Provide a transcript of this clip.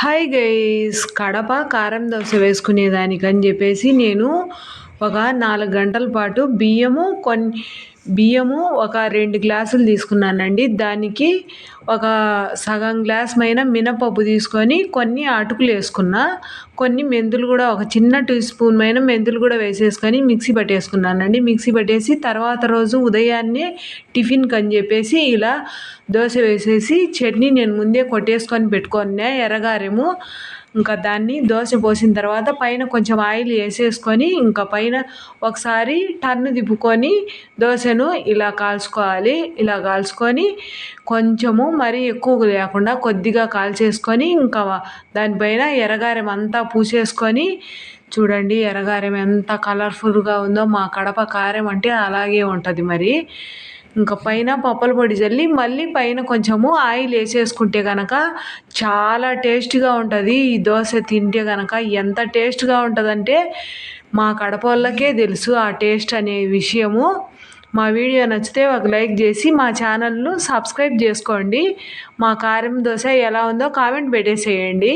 Hi guys, Kadapa కారం దోశ వేసుకునేదానికని చెప్పేసి నేను ఒక 4 గంటల పాటు బియ్యము ఒక 2 గ్లాసులు తీసుకున్నానండి. దానికి ఒక సగం గ్లాస్ మైన మినపప్పు తీసుకొని కొన్ని అటుకులు వేసుకున్నా, కొన్ని మెంతులు కూడా ఒక చిన్న టీ స్పూన్ మైన మెంతులు కూడా వేసేసుకొని మిక్సీ పట్టేసుకున్నానండి. మిక్సీ పట్టేసి తర్వాత రోజు ఉదయాన్నే టిఫిన్కి అని చెప్పేసి ఇలా దోశ వేసేసి చట్నీ నేను ముందే కొట్టేసుకొని పెట్టుకున్నా ఎర్రగారెము. ఇంకా దాన్ని దోశ పోసిన తర్వాత పైన కొంచెం ఆయిల్ వేసేసుకొని ఇంకా పైన ఒకసారి టర్న్ తిప్పుకొని దోశను ఇలా కాల్చుకోవాలి. ఇలా కాల్చుకొని కొంచెము మరీ ఎక్కువ లేకుండా కొద్దిగా కాల్చేసుకొని ఇంకా దానిపైన ఎర్రగారెం అంతా పూసేసుకొని చూడండి ఎర్రగారెం ఎంత కలర్ఫుల్గా ఉందో. మా కడప కారం అంటే అలాగే ఉంటుంది. మరి ఇంకా పైన పప్పుల పొడి చల్లి మళ్ళీ పైన కొంచెము ఆయిల్ వేసేసుకుంటే కనుక చాలా టేస్ట్గా ఉంటుంది. ఈ దోశ తింటే కనుక ఎంత టేస్ట్గా ఉంటుందంటే మా కడప వాళ్ళకే తెలుసు ఆ టేస్ట్ అనే విషయము. మా వీడియో నచ్చితే ఒక లైక్ చేసి మా ఛానల్ను సబ్స్క్రైబ్ చేసుకోండి. మా కారం దోశ ఎలా ఉందో కామెంట్ పెట్టేసేయండి.